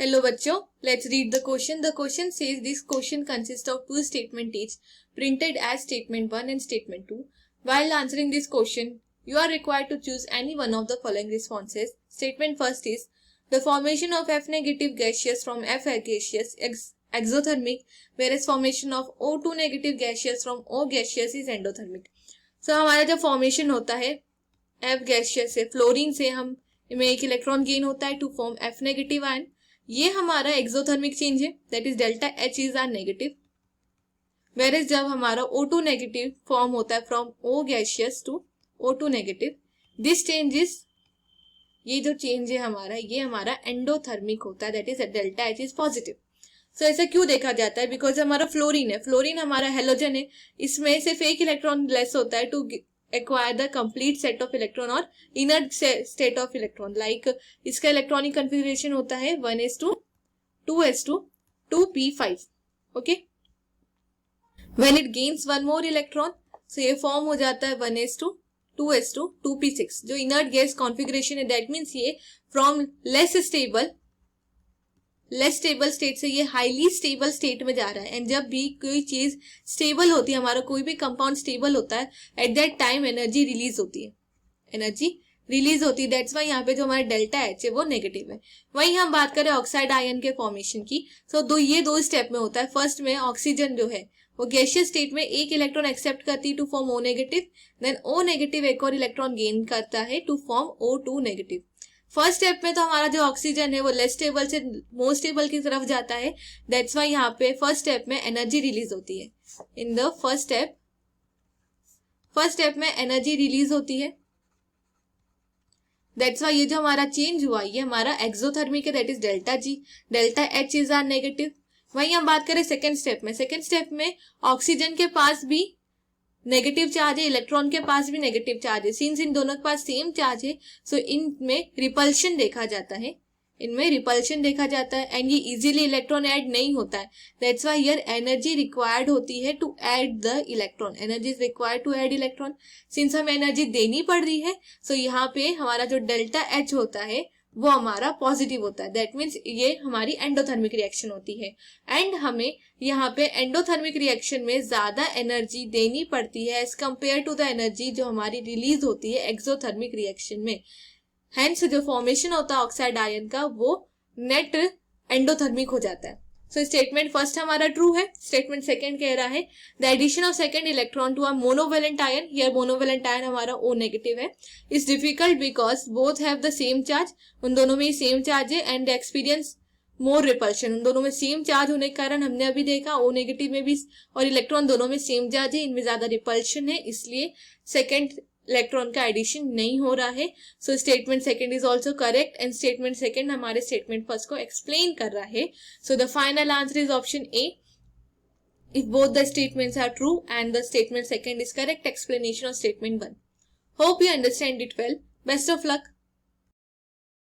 Hello बच्चों, let's read the question. The question says this question consists of two statements each, printed as statement 1 and statement 2. While answering this question, you are required to choose any one of the following responses. Statement first is, the formation of F negative gaseous from F gaseous is exothermic, whereas formation of O2 negative gaseous from O gaseous is endothermic. So हमारा जब formation होता है F gaseous से, fluorine से हमें एक electron gain होता है to form F negative ion. ये हमारा एक्सोथर्मिक चेंज है, that is delta H is are negative. Whereas जब हमारा O2 नेगेटिव फॉर्म होता है from O gaseous to O2 negative, this change is, ये जो चेंज है हमारा, ये हमारा एंडोथर्मिक होता है, that is delta H is positive. So ऐसा क्यों देखा जाता है? बिकॉज हमारा फ्लोरीन है, फ्लोरीन हमारा हेलोजन है, इसमें सिर्फ एक इलेक्ट्रॉन लेस होता है to acquire the complete set of electron or inner state of electron. Like इसका इलेक्ट्रॉनिक कन्फिगरेशन होता है 1s2 2s2 2p5. okay, when it gains one more electron, so ये फॉर्म हो जाता है 1s2 2s2 2p6. जो इनर्ट गैस कॉन्फ़िगरेशन है, that means ये फ्रॉम लेस स्टेबल स्टेट से ये हाईली स्टेबल स्टेट में जा रहा है. एंड जब भी कोई चीज स्टेबल होती है, हमारा कोई भी कंपाउंड स्टेबल होता है, at that time energy release होती है, दैट्स वाई यहाँ पे जो हमारा डेल्टा एच है वो नेगेटिव है. वहीं हम बात करें ऑक्साइड आयन के फॉर्मेशन की, तो ये दो स्टेप में होता है. फर्स्ट में ऑक्सीजन जो है वो गैसियस स्टेट में एक इलेक्ट्रॉन एक्सेप्ट करती है to form O negative, then O negative एक और इलेक्ट्रॉन गेन करता है to form O2 negative. First step में तो हमारा जो ऑक्सीजन है वो लेस स्टेबल से मोर स्टेबल की तरफ जाता है, दैट्स वाई यहाँ पे फर्स्ट स्टेप में एनर्जी रिलीज होती है. इन द फर्स्ट स्टेप में एनर्जी रिलीज होती है, दैट्स वाई ये जो हमारा चेंज हुआ ये हमारा एक्सोथर्मिक है, that is delta G. Delta H is are negative. वहीं हम बात करें सेकेंड स्टेप में ऑक्सीजन के पास भी नेगेटिव चार्ज है, इलेक्ट्रॉन के पास भी नेगेटिव चार्ज है. सिंस इन दोनों के पास सेम चार्ज है, सो इनमें रिपल्शन देखा जाता है, एंड ये इजीली इलेक्ट्रॉन ऐड नहीं होता है. That's why here energy required होती है to add the electron. Energy is required to add electron. Since हमें एनर्जी देनी पड़ रही है, सो यहाँ पे हमारा जो डेल्टा एच होता है वो हमारा पॉजिटिव होता है. दैट मीन्स ये हमारी एंडोथर्मिक रिएक्शन होती है. एंड हमें यहाँ पे एंडोथर्मिक रिएक्शन में ज्यादा एनर्जी देनी पड़ती है as compare to the energy जो हमारी रिलीज होती है एक्सोथर्मिक रिएक्शन में. हेंस जो फॉर्मेशन होता है ऑक्साइड आयन का वो नेट एंडोथर्मिक हो जाता है. सो स्टेटमेंट फर्स्ट हमारा ट्रू है. स्टेटमेंट सेकंड कह रहा है the addition of second electron to a monovalent ion, here monovalent ion हमारा O नेगेटिव है, is difficult because both have the same charge. उन दोनों में सेम चार्ज है एंड एक्सपीरियंस मोर रिपल्शन. उन दोनों में सेम चार्ज होने के कारण हमने अभी देखा O नेगेटिव में भी और इलेक्ट्रॉन दोनों में सेम चार्ज है, इनमें ज्यादा रिपल्शन है, इसलिए सेकेंड इलेक्ट्रॉन का एडिशन नहीं हो रहा है. So statement second is also correct and statement second हमारे स्टेटमेंट फर्स्ट को एक्सप्लेन कर रहा है. So the final answer is option A. If both the statements are true and the statement second is correct explanation of statement 1. Hope you understand it well. Best of luck.